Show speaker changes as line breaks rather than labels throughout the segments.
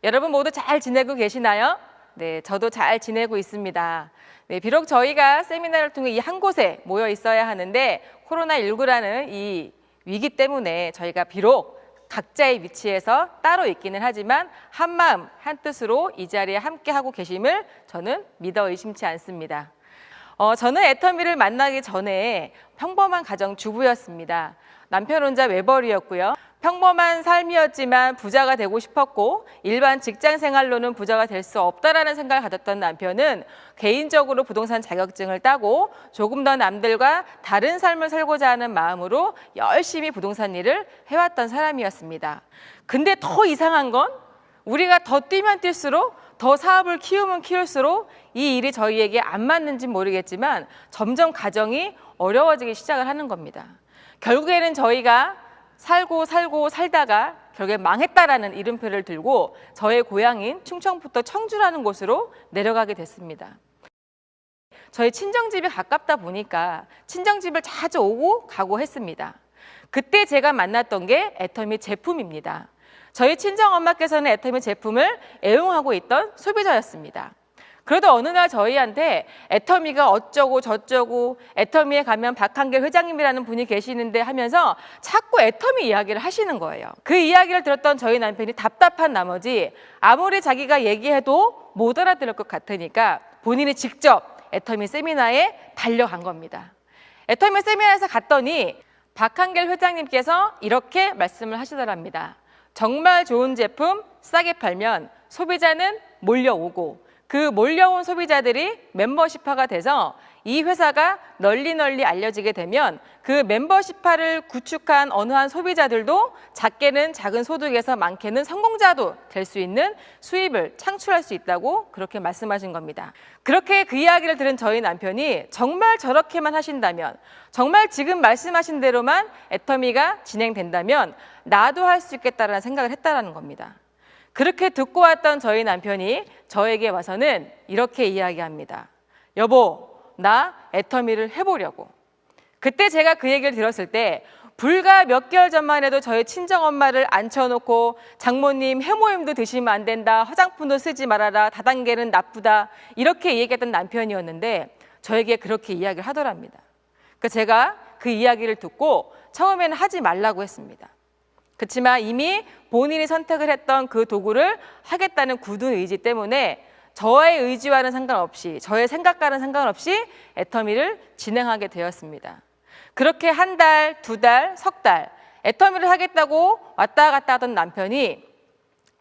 여러분 모두 잘 지내고 계시나요? 네, 저도 잘 지내고 있습니다. 네, 비록 저희가 세미나를 통해 이 한 곳에 모여 있어야 하는데 코로나19라는 이 위기 때문에 저희가 비록 각자의 위치에서 따로 있기는 하지만 한 마음 한 뜻으로 이 자리에 함께하고 계심을 저는 믿어 의심치 않습니다. 저는 애터미를 만나기 전에 평범한 가정주부였습니다. 남편 혼자 외벌이였고요. 평범한 삶이었지만 부자가 되고 싶었고 일반 직장 생활로는 부자가 될 수 없다라는 생각을 가졌던 남편은 개인적으로 부동산 자격증을 따고 조금 더 남들과 다른 삶을 살고자 하는 마음으로 열심히 부동산 일을 해왔던 사람이었습니다. 근데 더 이상한 건 우리가 더 뛰면 뛸수록 더 사업을 키우면 키울수록 이 일이 저희에게 안 맞는지는 모르겠지만 점점 가정이 어려워지기 시작을 하는 겁니다. 결국에는 저희가 살고 살다가 결국에 망했다라는 이름표를 들고 저의 고향인 충청북도 청주라는 곳으로 내려가게 됐습니다. 저희 친정집이 가깝다 보니까 친정집을 자주 오고 가고 했습니다. 그때 제가 만났던 게 애터미 제품입니다. 저희 친정엄마께서는 애터미 제품을 애용하고 있던 소비자였습니다. 그러다 어느 날 저희한테 애터미가 어쩌고 저쩌고 애터미에 가면 박한길 회장님이라는 분이 계시는데 하면서 자꾸 애터미 이야기를 하시는 거예요. 그 이야기를 들었던 저희 남편이 답답한 나머지 아무리 자기가 얘기해도 못 알아들을 것 같으니까 본인이 직접 애터미 세미나에 달려간 겁니다. 애터미 세미나에서 갔더니 박한길 회장님께서 이렇게 말씀을 하시더랍니다. 정말 좋은 제품 싸게 팔면 소비자는 몰려오고 그 몰려온 소비자들이 멤버십화가 돼서 이 회사가 널리 알려지게 되면 그 멤버십화를 구축한 어느 한 소비자들도 작게는 작은 소득에서 많게는 성공자도 될 수 있는 수입을 창출할 수 있다고 그렇게 말씀하신 겁니다. 그렇게 그 이야기를 들은 저희 남편이 정말 저렇게만 하신다면, 정말 지금 말씀하신 대로만 애터미가 진행된다면 나도 할 수 있겠다라는 생각을 했다라는 겁니다. 그렇게 듣고 왔던 저희 남편이 저에게 와서는 이렇게 이야기합니다. 여보, 나 애터미를 해보려고. 그때 제가 그 얘기를 들었을 때 불과 몇 개월 전만 해도 저희 친정엄마를 앉혀놓고 장모님 해모임도 드시면 안 된다, 화장품도 쓰지 말아라, 다단계는 나쁘다 이렇게 얘기했던 남편이었는데 저에게 그렇게 이야기를 하더랍니다. 그래서 제가 그 이야기를 듣고 처음에는 하지 말라고 했습니다. 그렇지만 이미 본인이 선택을 했던 그 도구를 하겠다는 굳은 의지 때문에 저의 의지와는 상관없이, 저의 생각과는 상관없이 애터미를 진행하게 되었습니다. 그렇게 한 달, 두 달, 석 달 애터미를 하겠다고 왔다 갔다 하던 남편이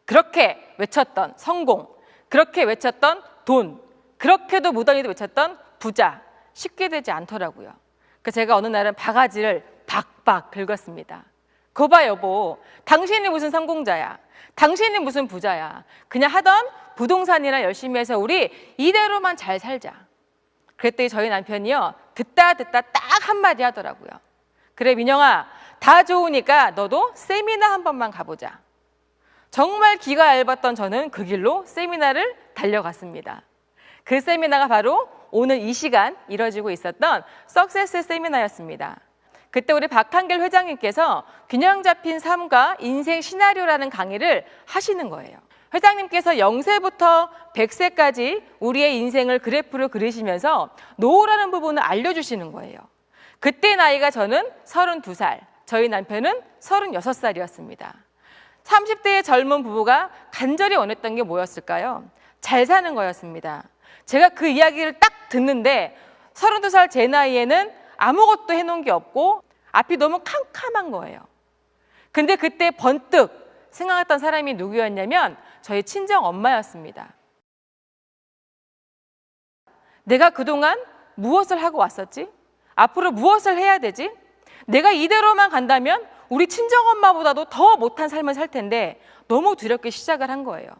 그렇게 외쳤던 성공, 그렇게 외쳤던 돈, 그렇게도 무던히도 외쳤던 부자, 쉽게 되지 않더라고요. 그래서 제가 어느 날은 바가지를 박박 긁었습니다. 거봐 여보, 당신이 무슨 성공자야, 당신이 무슨 부자야, 그냥 하던 부동산이나 열심히 해서 우리 이대로만 잘 살자. 그랬더니 저희 남편이요 듣다 딱 한마디 하더라고요. 그래 민영아, 다 좋으니까 너도 세미나 한 번만 가보자. 정말 기가 얇았던 저는 그 길로 세미나를 달려갔습니다. 그 세미나가 바로 오늘 이 시간 이뤄지고 있었던 석세스 세미나였습니다. 그때 우리 박한길 회장님께서 균형 잡힌 삶과 인생 시나리오라는 강의를 하시는 거예요. 회장님께서 0세부터 100세까지 우리의 인생을 그래프로 그리시면서 노후라는 부분을 알려주시는 거예요. 그때 나이가 저는 32살, 저희 남편은 36살이었습니다. 30대의 젊은 부부가 간절히 원했던 게 뭐였을까요? 잘 사는 거였습니다. 제가 그 이야기를 딱 듣는데 32살 제 나이에는 아무것도 해놓은 게 없고 앞이 너무 캄캄한 거예요. 근데 그때 번뜩 생각했던 사람이 누구였냐면 저희 친정 엄마였습니다. 내가 그동안 무엇을 하고 왔었지? 앞으로 무엇을 해야 되지? 내가 이대로만 간다면 우리 친정 엄마보다도 더 못한 삶을 살 텐데 너무 두렵게 시작을 한 거예요.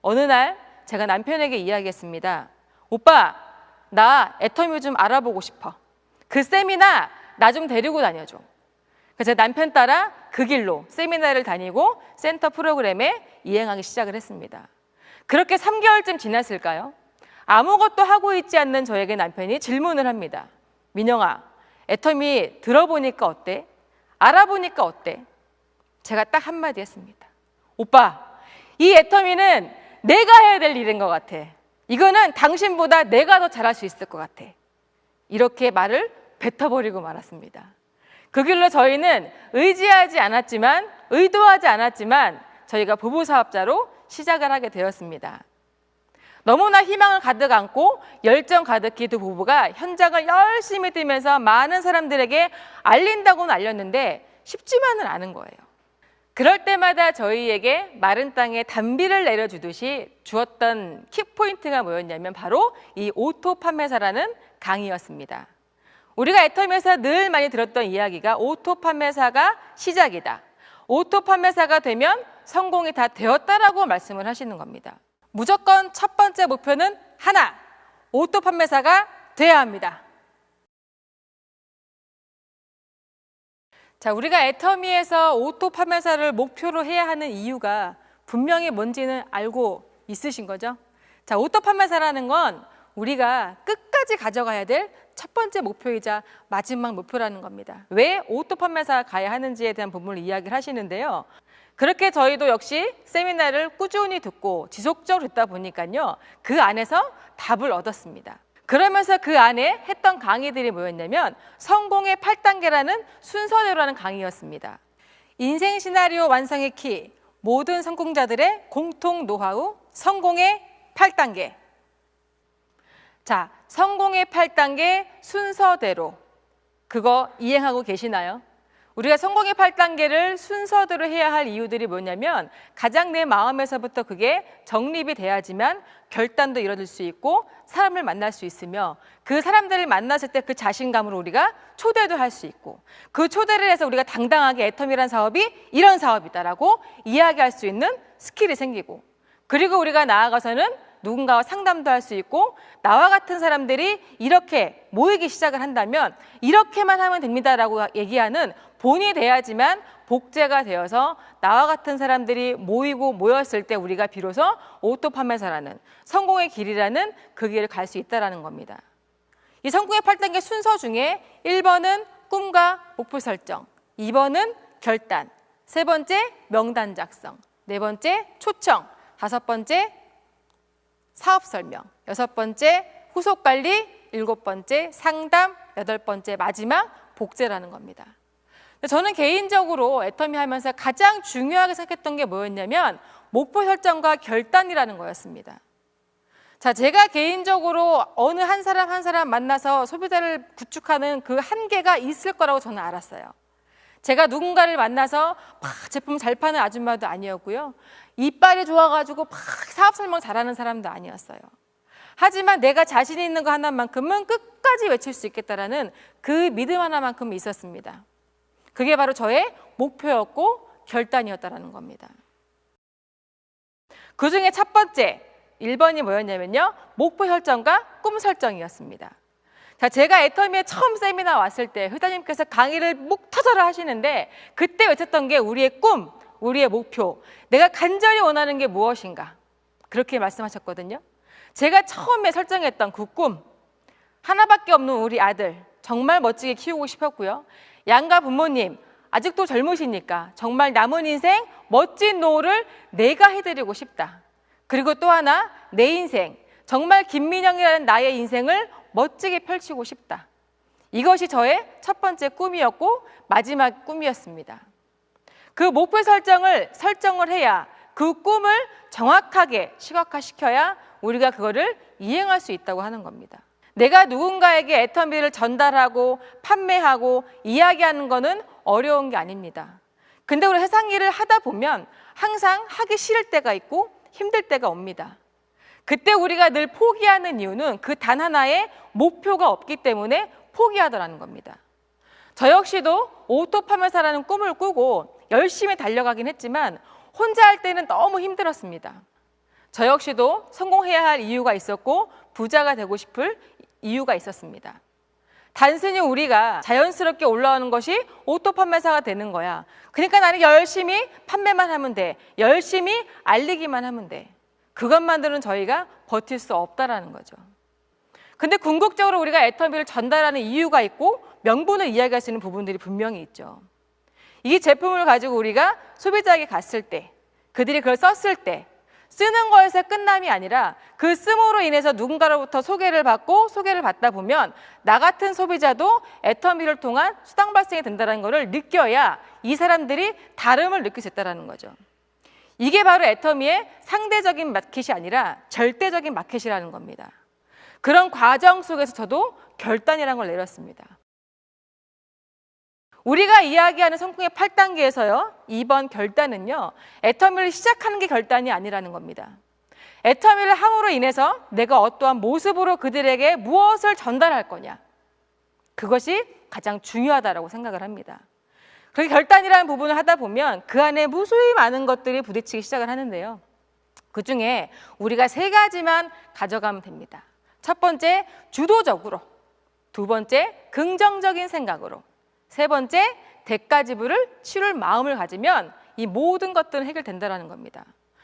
어느 날 제가 남편에게 이야기했습니다. 오빠, 나 애터미 좀 알아보고 싶어. 그 세미나 나 좀 데리고 다녀줘. 그래서 남편 따라 그 길로 세미나를 다니고 센터 프로그램에 이행하기 시작을 했습니다. 그렇게 3개월쯤 지났을까요? 아무것도 하고 있지 않는 저에게 남편이 질문을 합니다. 민영아, 애터미 들어보니까 어때? 알아보니까 어때? 제가 딱 한마디 했습니다. 오빠, 이 애터미는 내가 해야 될 일인 것 같아. 이거는 당신보다 내가 더 잘할 수 있을 것 같아. 이렇게 말을 뱉어버리고 말았습니다. 그 길로 저희는 의지하지 않았지만, 의도하지 않았지만 저희가 부부 사업자로 시작을 하게 되었습니다. 너무나 희망을 가득 안고 열정 가득히 두 부부가 현장을 열심히 뛰면서 많은 사람들에게 알린다고는 알렸는데 쉽지만은 않은 거예요. 그럴 때마다 저희에게 마른 땅에 단비를 내려주듯이 주었던 키포인트가 뭐였냐면 바로 이 오토 판매사라는 강의였습니다. 우리가 애터미에서 늘 많이 들었던 이야기가 오토 판매사가 시작이다. 오토 판매사가 되면 성공이 다 되었다라고 말씀을 하시는 겁니다. 무조건 첫 번째 목표는 하나, 오토 판매사가 돼야 합니다. 자, 우리가 애터미에서 오토 판매사를 목표로 해야 하는 이유가 분명히 뭔지는 알고 있으신 거죠? 자, 오토 판매사라는 건 우리가 끝까지 가져가야 될 첫 번째 목표이자 마지막 목표라는 겁니다. 왜 오토 판매사가 가야 하는지에 대한 부분을 이야기를 하시는데요. 그렇게 저희도 역시 세미나를 꾸준히 듣고 지속적으로 듣다 보니까요. 그 안에서 답을 얻었습니다. 그러면서 그 안에 했던 강의들이 뭐였냐면 성공의 8단계라는 순서대로라는 강의였습니다. 인생 시나리오 완성의 키, 모든 성공자들의 공통 노하우, 성공의 8단계. 자, 성공의 8단계 순서대로 그거 이행하고 계시나요? 우리가 성공의 8단계를 순서대로 해야 할 이유들이 뭐냐면 가장 내 마음에서부터 그게 정립이 돼야지만 결단도 이뤄질 수 있고 사람을 만날 수 있으며 그 사람들을 만났을 때 그 자신감으로 우리가 초대도 할 수 있고 그 초대를 해서 우리가 당당하게 애터미란 사업이 이런 사업이다라고 이야기할 수 있는 스킬이 생기고 그리고 우리가 나아가서는 누군가와 상담도 할 수 있고 나와 같은 사람들이 이렇게 모이기 시작을 한다면 이렇게만 하면 됩니다라고 얘기하는 본이 돼야지만 복제가 되어서 나와 같은 사람들이 모였을 때 우리가 비로소 오토 판매사라는 성공의 길이라는 그 길을 갈 수 있다는 겁니다. 이 성공의 8단계 순서 중에 1번은 꿈과 목표 설정, 2번은 결단, 3번째 명단 작성, 4번째 초청, 5번째 사업 설명, 6번째 후속 관리, 7번째 상담, 8번째 마지막 복제라는 겁니다. 저는 개인적으로 애터미 하면서 가장 중요하게 생각했던 게 뭐였냐면 목표 설정과 결단이라는 거였습니다. 자, 제가 개인적으로 어느 한 사람 만나서 소비자를 구축하는 그 한계가 있을 거라고 저는 알았어요. 제가 누군가를 만나서 막 제품 잘 파는 아줌마도 아니었고요. 이빨이 좋아가지고 막 사업 설명 잘하는 사람도 아니었어요. 하지만 내가 자신 있는 거 하나만큼은 끝까지 외칠 수 있겠다라는 그 믿음 하나만큼은 있었습니다. 그게 바로 저의 목표였고 결단이었다라는 겁니다. 그 중에 첫 번째 1번이 뭐였냐면요. 목표 설정과 꿈 설정이었습니다. 자, 제가 애터미에 처음 세미나 왔을 때 회장님께서 강의를 목 터져라 하시는데 그때 외쳤던 게 우리의 꿈, 우리의 목표, 내가 간절히 원하는 게 무엇인가 그렇게 말씀하셨거든요. 제가 처음에 설정했던 그 꿈, 하나밖에 없는 우리 아들 정말 멋지게 키우고 싶었고요. 양가 부모님 아직도 젊으시니까 정말 남은 인생 멋진 노후를 내가 해드리고 싶다. 그리고 또 하나 내 인생 정말 김민영이라는 나의 인생을 멋지게 펼치고 싶다. 이것이 저의 첫 번째 꿈이었고 마지막 꿈이었습니다. 그 목표 설정을 해야 그 꿈을 정확하게 시각화시켜야 우리가 그거를 이행할 수 있다고 하는 겁니다. 내가 누군가에게 애터미를 전달하고 판매하고 이야기하는 거는 어려운 게 아닙니다. 근데 우리 세상 일을 하다 보면 항상 하기 싫을 때가 있고 힘들 때가 옵니다. 그때 우리가 늘 포기하는 이유는 그 단 하나의 목표가 없기 때문에 포기하더라는 겁니다. 저 역시도 오토 판매사라는 꿈을 꾸고 열심히 달려가긴 했지만 혼자 할 때는 너무 힘들었습니다. 저 역시도 성공해야 할 이유가 있었고 부자가 되고 싶을 이유가 있었습니다. 단순히 우리가 자연스럽게 올라오는 것이 오토 판매사가 되는 거야. 그러니까 나는 열심히 판매만 하면 돼. 열심히 알리기만 하면 돼. 그것만으로는 저희가 버틸 수 없다라는 거죠. 근데 궁극적으로 우리가 애터미를 전달하는 이유가 있고 명분을 이야기할 수 있는 부분들이 분명히 있죠. 이 제품을 가지고 우리가 소비자에게 갔을 때, 그들이 그걸 썼을 때 쓰는 거에서 끝남이 아니라 그 씀으로 인해서 누군가로부터 소개를 받고 소개를 받다 보면 나 같은 소비자도 애터미를 통한 수당 발생이 된다는 것을 느껴야 이 사람들이 다름을 느낄 수 있다는 거죠. 이게 바로 애터미의 상대적인 마켓이 아니라 절대적인 마켓이라는 겁니다. 그런 과정 속에서 저도 결단이라는 걸 내렸습니다. 우리가 이야기하는 성공의 8단계에서요. 이번 결단은요. 애터미를 시작하는 게 결단이 아니라는 겁니다. 애터미를 함으로 인해서 내가 어떠한 모습으로 그들에게 무엇을 전달할 거냐. 그것이 가장 중요하다고 생각을 합니다. 그렇게 결단이라는 부분을 하다 보면 그 안에 무수히 많은 것들이 부딪히기 시작을 하는데요. 그중에 우리가 3가지만 가져가면 됩니다. 첫 번째, 주도적으로. 두 번째, 긍정적인 생각으로. 세 번째, 대가 지불을 치룰 마음을 가지면 이 모든 것들은 해결된다는 겁니다.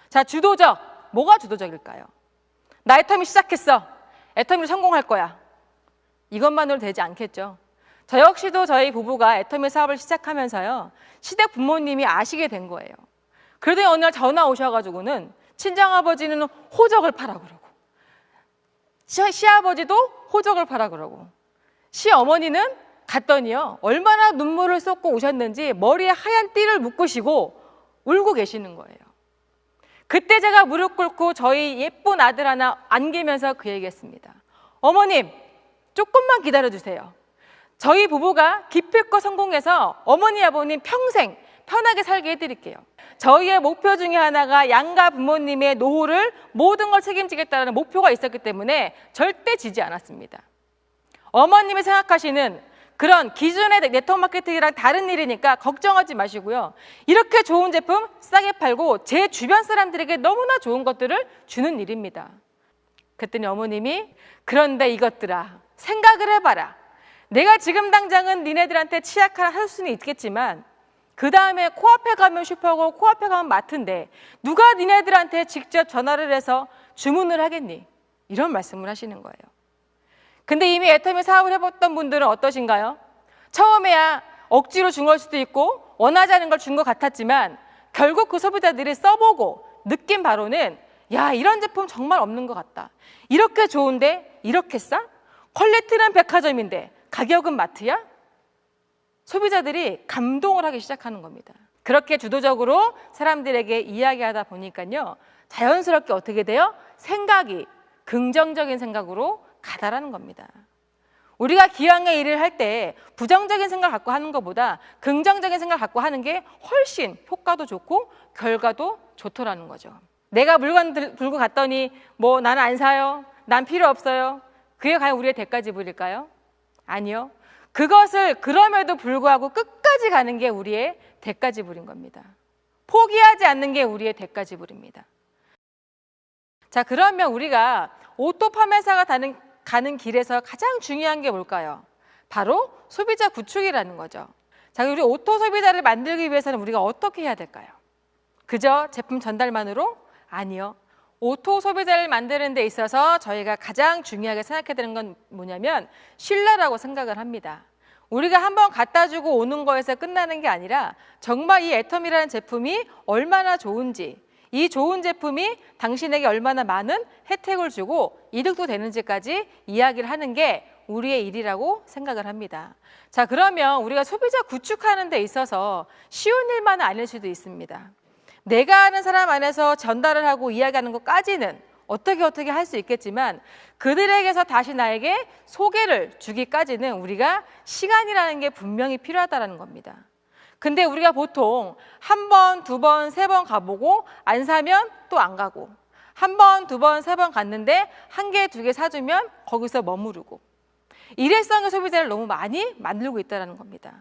자, 주도적. 뭐가 주도적일까요? 나 애터미 시작했어. 애터미로 성공할 거야. 이것만으로 되지 않겠죠. 저 역시도 저희 부부가 애터미 사업을 시작하면서요. 시댁 부모님이 아시게 된 거예요. 그러더니 어느 날 전화 오셔가지고는 친정아버지는 호적을 파라 그러고 시아버지도 호적을 파라 그러고 시어머니는 갔더니요. 얼마나 눈물을 쏟고 오셨는지 머리에 하얀 띠를 묶으시고 울고 계시는 거예요. 그때 제가 무릎 꿇고 저희 예쁜 아들 하나 안기면서 그 얘기했습니다. 어머님, 조금만 기다려주세요. 저희 부부가 기필코 성공해서 어머니, 아버님 평생 편하게 살게 해드릴게요. 저희의 목표 중에 하나가 양가 부모님의 노후를 모든 걸 책임지겠다는 목표가 있었기 때문에 절대 지지 않았습니다. 어머님이 생각하시는 그런 기존의 네트워크 마케팅이랑 다른 일이니까 걱정하지 마시고요. 이렇게 좋은 제품 싸게 팔고 제 주변 사람들에게 너무나 좋은 것들을 주는 일입니다. 그랬더니 어머님이 그런데 이것들아 생각을 해봐라. 내가 지금 당장은 니네들한테 치약 하나 할 수는 있겠지만 그 다음에 코앞에 가면 슈퍼고 코앞에 가면 마트인데 누가 니네들한테 직접 전화를 해서 주문을 하겠니? 이런 말씀을 하시는 거예요. 근데 이미 애터미 사업을 해봤던 분들은 어떠신가요? 처음에야 억지로 준 걸 수도 있고 원하지 않은 걸 준 것 같았지만 결국 그 소비자들이 써보고 느낀 바로는 야, 이런 제품 정말 없는 것 같다. 이렇게 좋은데 이렇게 싸? 퀄리티는 백화점인데 가격은 마트야? 소비자들이 감동을 하기 시작하는 겁니다. 그렇게 주도적으로 사람들에게 이야기하다 보니까요. 자연스럽게 어떻게 돼요? 생각이 긍정적인 생각으로 가다라는 겁니다. 우리가 기왕의 일을 할 때 부정적인 생각을 갖고 하는 것보다 긍정적인 생각을 갖고 하는 게 훨씬 효과도 좋고 결과도 좋더라는 거죠. 내가 물건 들고 갔더니 뭐 나는 안 사요. 난 필요 없어요. 그게 과연 우리의 대가 지불일까요? 아니요. 그것을 그럼에도 불구하고 끝까지 가는 게 우리의 대가 지불인 겁니다. 포기하지 않는 게 우리의 대가 지불입니다. 자, 그러면 우리가 오토 판매사가 가는 길에서 가장 중요한 게 뭘까요? 바로 소비자 구축이라는 거죠. 자, 우리 오토 소비자를 만들기 위해서는 우리가 어떻게 해야 될까요? 그저 제품 전달만으로? 아니요. 오토 소비자를 만드는 데 있어서 저희가 가장 중요하게 생각해야 되는 건 뭐냐면 신뢰라고 생각을 합니다. 우리가 한번 갖다 주고 오는 거에서 끝나는 게 아니라 정말 이 애터미라는 제품이 얼마나 좋은지, 이 좋은 제품이 당신에게 얼마나 많은 혜택을 주고 이득도 되는지까지 이야기를 하는 게 우리의 일이라고 생각을 합니다. 자, 그러면 우리가 소비자 구축하는 데 있어서 쉬운 일만은 아닐 수도 있습니다. 내가 아는 사람 안에서 전달을 하고 이야기하는 것까지는 어떻게 할 수 있겠지만 그들에게서 다시 나에게 소개를 주기까지는 우리가 시간이라는 게 분명히 필요하다는 겁니다. 근데 우리가 보통 한 번, 두 번, 세 번 가보고 안 사면 또 안 가고 한 번, 두 번, 세 번 갔는데 한 개, 두 개 사주면 거기서 머무르고 일회성의 소비자를 너무 많이 만들고 있다는 겁니다.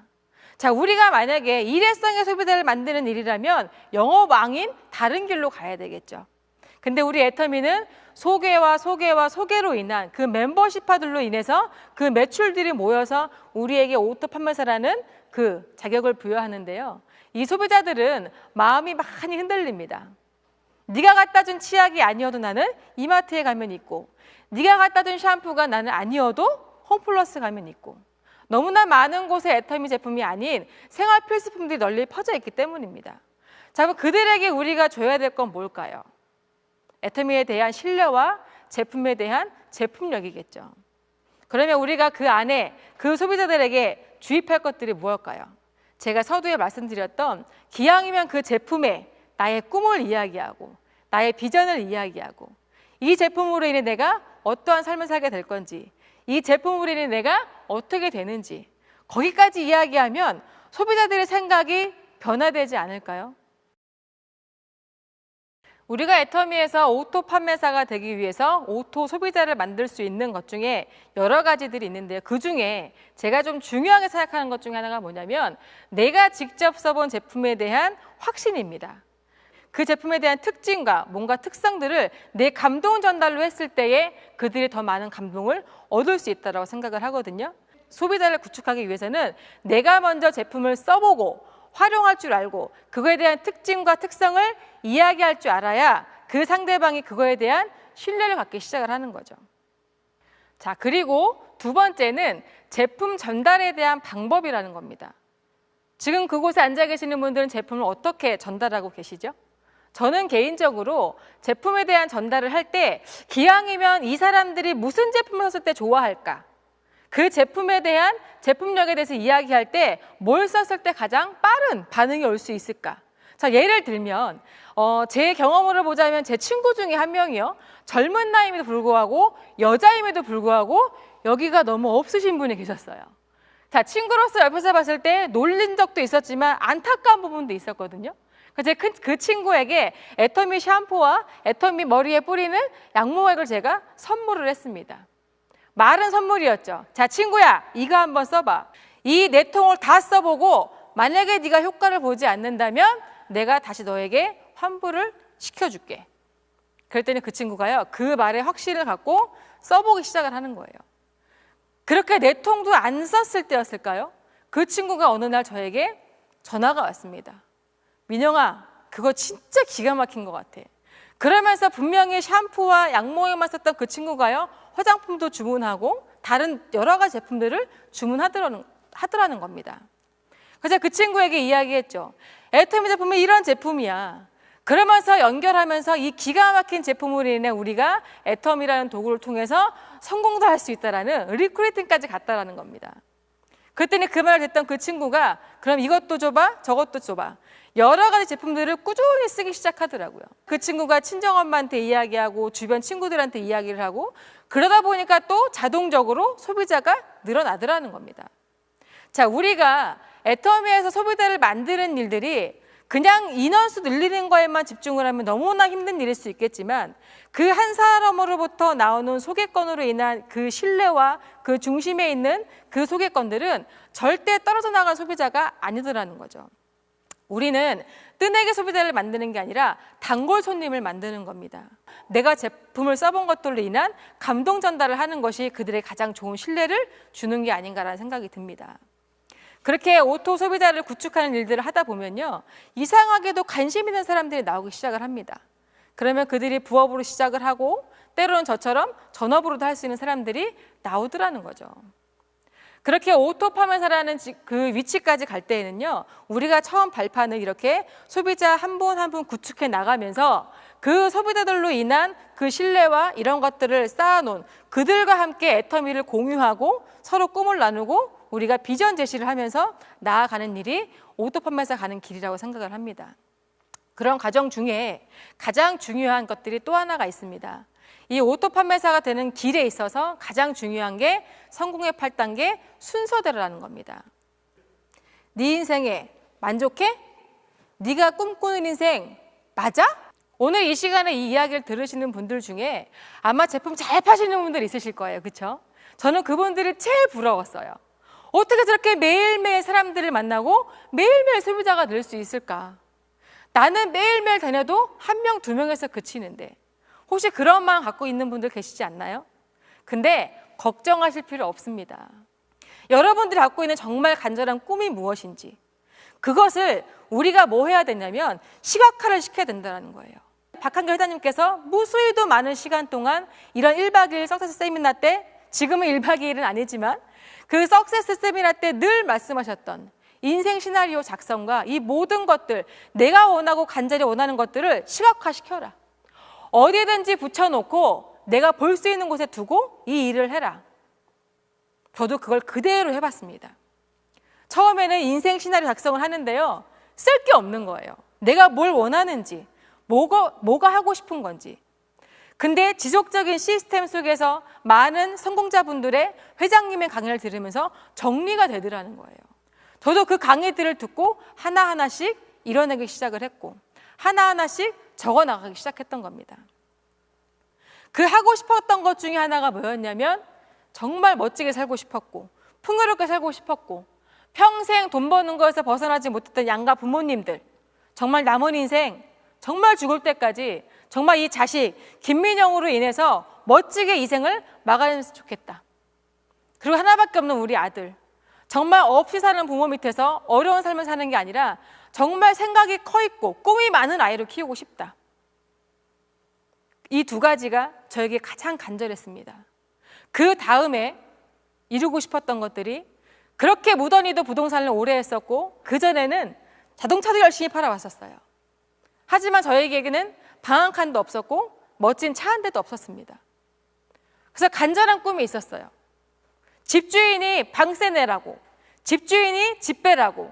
자, 우리가 만약에 일회성의 소비자를 만드는 일이라면 영업왕인 다른 길로 가야 되겠죠. 근데 우리 애터미는 소개로 인한 그 멤버십화들로 인해서 그 매출들이 모여서 우리에게 오토 판매사라는 그 자격을 부여하는데요. 이 소비자들은 마음이 많이 흔들립니다. 네가 갖다 준 치약이 아니어도 나는 이마트에 가면 있고 네가 갖다 준 샴푸가 나는 아니어도 홈플러스 가면 있고 너무나 많은 곳에 애터미 제품이 아닌 생활 필수품들이 널리 퍼져 있기 때문입니다. 자, 그럼 그들에게 우리가 줘야 될 건 뭘까요? 애터미에 대한 신뢰와 제품에 대한 제품력이겠죠. 그러면 우리가 그 안에 그 소비자들에게 주입할 것들이 무엇일까요? 제가 서두에 말씀드렸던 기왕이면 그 제품에 나의 꿈을 이야기하고 나의 비전을 이야기하고 이 제품으로 인해 내가 어떠한 삶을 살게 될 건지 이 제품으로 인해 내가 어떻게 되는지 거기까지 이야기하면 소비자들의 생각이 변화되지 않을까요? 우리가 애터미에서 오토 판매사가 되기 위해서 오토 소비자를 만들 수 있는 것 중에 여러 가지들이 있는데요. 그 중에 제가 좀 중요하게 생각하는 것 중에 하나가 뭐냐면 내가 직접 써본 제품에 대한 확신입니다. 그 제품에 대한 특징과 뭔가 특성들을 내 감동 전달로 했을 때에 그들이 더 많은 감동을 얻을 수 있다고 생각을 하거든요. 소비자를 구축하기 위해서는 내가 먼저 제품을 써보고 활용할 줄 알고 그거에 대한 특징과 특성을 이야기할 줄 알아야 그 상대방이 그거에 대한 신뢰를 갖기 시작을 하는 거죠. 자, 그리고 두 번째는 제품 전달에 대한 방법이라는 겁니다. 지금 그곳에 앉아 계시는 분들은 제품을 어떻게 전달하고 계시죠? 저는 개인적으로 제품에 대한 전달을 할 때 기왕이면 이 사람들이 무슨 제품을 썼을 때 좋아할까? 그 제품에 대한 제품력에 대해서 이야기할 때 뭘 썼을 때 가장 빠른 반응이 올 수 있을까? 자, 예를 들면 제 경험으로 보자면 제 친구 중에 한 명이요. 젊은 나이임에도 불구하고 여자임에도 불구하고 여기가 너무 없으신 분이 계셨어요. 자, 친구로서 옆에서 봤을 때 놀린 적도 있었지만 안타까운 부분도 있었거든요. 그래서 그 친구에게 애터미 샴푸와 애터미 머리에 뿌리는 양모액을 제가 선물을 했습니다. 말은 선물이었죠. 자, 친구야, 이거 한번 써봐. 이 4통을 다 써보고 만약에 네가 효과를 보지 않는다면 내가 다시 너에게 환불을 시켜줄게. 그랬더니 그 친구가요, 그 말에 확신을 갖고 써보기 시작을 하는 거예요. 그렇게 4통도 안 썼을 때였을까요? 그 친구가 어느 날 저에게 전화가 왔습니다. 민영아, 그거 진짜 기가 막힌 것 같아. 그러면서 분명히 샴푸와 양모액만 썼던 그 친구가요, 화장품도 주문하고 다른 여러 가지 제품들을 주문하더라는 겁니다. 그래서 그 친구에게 이야기했죠. 애터미 제품은 이런 제품이야. 그러면서 연결하면서 이 기가 막힌 제품으로 인해 우리가 애터미라는 도구를 통해서 성공도 할 수 있다라는 리크루팅까지 갔다라는 겁니다. 그랬더니 그 말을 듣던 그 친구가 그럼 이것도 줘봐, 저것도 줘봐. 여러 가지 제품들을 꾸준히 쓰기 시작하더라고요. 그 친구가 친정엄마한테 이야기하고 주변 친구들한테 이야기를 하고 그러다 보니까 또 자동적으로 소비자가 늘어나더라는 겁니다. 자, 우리가 애터미에서 소비자를 만드는 일들이 그냥 인원수 늘리는 거에만 집중을 하면 너무나 힘든 일일 수 있겠지만 그 한 사람으로부터 나오는 소개권으로 인한 그 신뢰와 그 중심에 있는 그 소개권들은 절대 떨어져 나간 소비자가 아니더라는 거죠. 우리는 뜨내기 소비자를 만드는 게 아니라 단골 손님을 만드는 겁니다. 내가 제품을 써본 것들로 인한 감동 전달을 하는 것이 그들의 가장 좋은 신뢰를 주는 게 아닌가라는 생각이 듭니다. 그렇게 오토 소비자를 구축하는 일들을 하다 보면요, 이상하게도 관심 있는 사람들이 나오기 시작을 합니다. 그러면 그들이 부업으로 시작을 하고 때로는 저처럼 전업으로도 할 수 있는 사람들이 나오더라는 거죠. 그렇게 오토 판매사라는 그 위치까지 갈 때에는요, 우리가 처음 발판을 이렇게 소비자 한 분 한 분 구축해 나가면서 그 소비자들로 인한 그 신뢰와 이런 것들을 쌓아놓은 그들과 함께 애터미를 공유하고 서로 꿈을 나누고 우리가 비전 제시를 하면서 나아가는 일이 오토 판매사 가는 길이라고 생각을 합니다. 그런 과정 중에 가장 중요한 것들이 또 하나가 있습니다. 이 오토 판매사가 되는 길에 있어서 가장 중요한 게 성공의 8단계 순서대로라는 겁니다. 네 인생에 만족해? 네가 꿈꾸는 인생 맞아? 오늘 이 시간에 이 이야기를 들으시는 분들 중에 아마 제품 잘 파시는 분들 있으실 거예요. 그렇죠? 저는 그분들이 제일 부러웠어요. 어떻게 저렇게 매일매일 사람들을 만나고 매일매일 소비자가 될 수 있을까? 나는 매일매일 다녀도 1명, 2명에서 그치는데 혹시 그런 마음 갖고 있는 분들 계시지 않나요? 근데 걱정하실 필요 없습니다. 여러분들이 갖고 있는 정말 간절한 꿈이 무엇인지 그것을 우리가 뭐 해야 되냐면 시각화를 시켜야 된다는 거예요. 박한결 회장님께서 무수히도 많은 시간 동안 이런 1박 2일 석세스 세미나 때, 지금은 1박 2일은 아니지만 그 석세스 세미나 때 늘 말씀하셨던 인생 시나리오 작성과 이 모든 것들, 내가 원하고 간절히 원하는 것들을 시각화시켜라. 어디든지 붙여놓고 내가 볼 수 있는 곳에 두고 이 일을 해라. 저도 그걸 그대로 해봤습니다. 처음에는 인생 시나리오 작성을 하는데요. 쓸 게 없는 거예요. 내가 뭘 원하는지, 뭐가 하고 싶은 건지. 근데 지속적인 시스템 속에서 많은 성공자분들의 회장님의 강의를 들으면서 정리가 되더라는 거예요. 저도 그 강의들을 듣고 하나하나씩 이뤄내기 시작을 했고 하나하나씩 적어나가기 시작했던 겁니다. 그 하고 싶었던 것 중에 하나가 뭐였냐면 정말 멋지게 살고 싶었고 풍요롭게 살고 싶었고 평생 돈 버는 거에서 벗어나지 못했던 양가 부모님들, 정말 남은 인생 정말 죽을 때까지 정말 이 자식 김민영으로 인해서 멋지게 이 생을 마감했으면 좋겠다. 그리고 하나밖에 없는 우리 아들, 정말 없이 사는 부모 밑에서 어려운 삶을 사는 게 아니라 정말 생각이 커 있고 꿈이 많은 아이를 키우고 싶다. 이 두 가지가 저에게 가장 간절했습니다. 그 다음에 이루고 싶었던 것들이 그렇게 무던히도 부동산을 오래 했었고 그전에는 자동차도 열심히 팔아왔었어요. 하지만 저에게는 방 한 칸도 없었고 멋진 차 한 대도 없었습니다. 그래서 간절한 꿈이 있었어요. 집주인이 방세 내라고, 집주인이 집 빼라고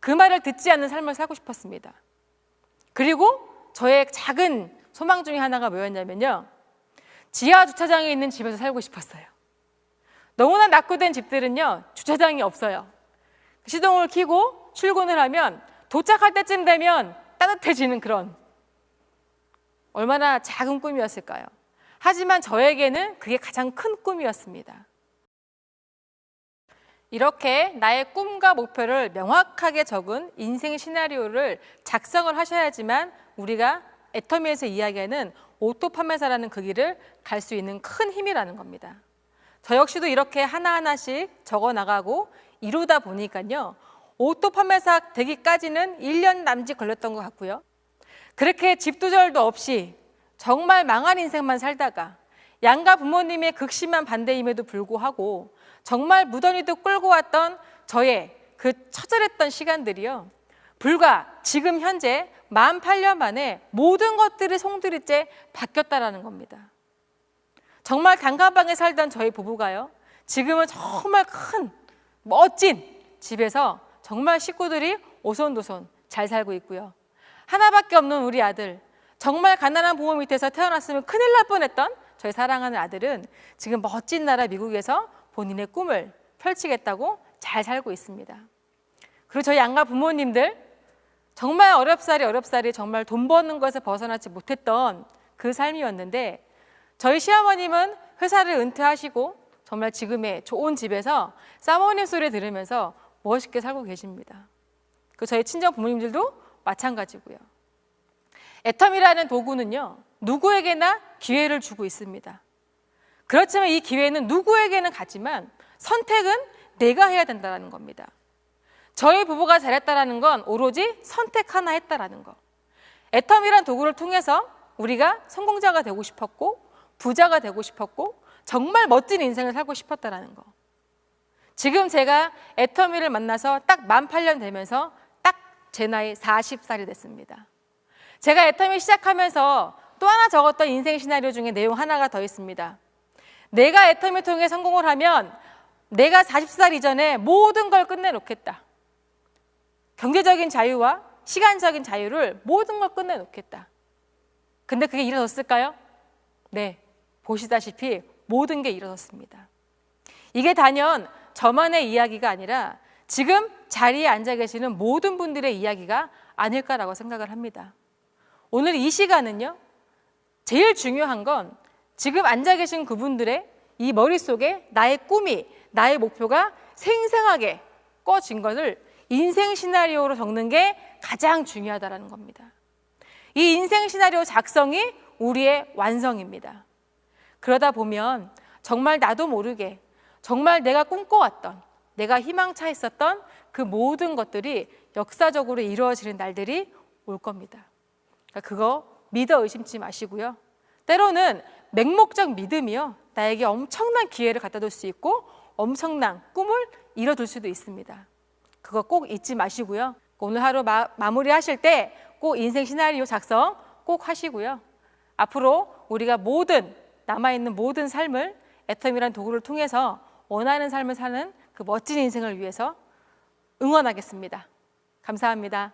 그 말을 듣지 않는 삶을 살고 싶었습니다. 그리고 저의 작은 소망 중에 하나가 뭐였냐면요. 지하 주차장에 있는 집에서 살고 싶었어요. 너무나 낙후된 집들은요. 주차장이 없어요. 시동을 켜고 출근을 하면 도착할 때쯤 되면 따뜻해지는 그런 얼마나 작은 꿈이었을까요? 하지만 저에게는 그게 가장 큰 꿈이었습니다. 이렇게 나의 꿈과 목표를 명확하게 적은 인생 시나리오를 작성을 하셔야지만 우리가 애터미에서 이야기하는 오토 판매사라는 그 길을 갈 수 있는 큰 힘이라는 겁니다. 저 역시도 이렇게 하나하나씩 적어나가고 이루다 보니까요. 오토 판매사 되기까지는 1년 남짓 걸렸던 것 같고요. 그렇게 집두절도 없이 정말 망한 인생만 살다가 양가 부모님의 극심한 반대임에도 불구하고 정말 무던히도 끌고 왔던 저의 그 처절했던 시간들이요. 불과 지금 현재 48년 만에 모든 것들이 송두리째 바뀌었다라는 겁니다. 정말 단칸방에 살던 저희 부부가요. 지금은 정말 큰 멋진 집에서 정말 식구들이 오손도손 잘 살고 있고요. 하나밖에 없는 우리 아들, 정말 가난한 부모 밑에서 태어났으면 큰일 날 뻔했던 저희 사랑하는 아들은 지금 멋진 나라 미국에서 본인의 꿈을 펼치겠다고 잘 살고 있습니다. 그리고 저희 양가 부모님들 정말 어렵사리 정말 돈 버는 것에 벗어나지 못했던 그 삶이었는데 저희 시어머님은 회사를 은퇴하시고 정말 지금의 좋은 집에서 사모님 소리 들으면서 멋있게 살고 계십니다. 그 저희 친정 부모님들도 마찬가지고요. 애텀이라는 도구는요. 누구에게나 기회를 주고 있습니다. 그렇지만 이 기회는 누구에게는 가지만 선택은 내가 해야 된다는 겁니다. 저희 부부가 잘했다는 건 오로지 선택 하나 했다라는 거. 애텀이란 도구를 통해서 우리가 성공자가 되고 싶었고 부자가 되고 싶었고 정말 멋진 인생을 살고 싶었다라는 거. 지금 제가 애터미를 만나서 딱 만 8년 되면서 딱 제 나이 40살이 됐습니다. 제가 애터미 시작하면서 또 하나 적었던 인생 시나리오 중에 내용 하나가 더 있습니다. 내가 애터미 통해 성공을 하면 내가 40살 이전에 모든 걸 끝내놓겠다. 경제적인 자유와 시간적인 자유를 모든 걸 끝내놓겠다. 근데 그게 이루어졌을까요? 네, 보시다시피 모든 게 이루어졌습니다. 이게 단연 저만의 이야기가 아니라 지금 자리에 앉아 계시는 모든 분들의 이야기가 아닐까라고 생각을 합니다. 오늘 이 시간은요, 제일 중요한 건 지금 앉아 계신 그분들의 이 머릿속에 나의 꿈이, 나의 목표가 생생하게 꺼진 것을 인생 시나리오로 적는 게 가장 중요하다는 겁니다. 이 인생 시나리오 작성이 우리의 완성입니다. 그러다 보면 정말 나도 모르게 정말 내가 꿈꿔왔던, 내가 희망차했었던 그 모든 것들이 역사적으로 이루어지는 날들이 올 겁니다. 그러니까 그거 믿어 의심치 마시고요. 때로는 맹목적 믿음이요, 나에게 엄청난 기회를 갖다 줄 수 있고 엄청난 꿈을 이뤄둘 수도 있습니다. 그거 꼭 잊지 마시고요. 오늘 하루 마무리하실 때 꼭 인생 시나리오 작성 꼭 하시고요. 앞으로 우리가 남아있는 모든 삶을 애텀이란 도구를 통해서 원하는 삶을 사는 그 멋진 인생을 위해서 응원하겠습니다. 감사합니다.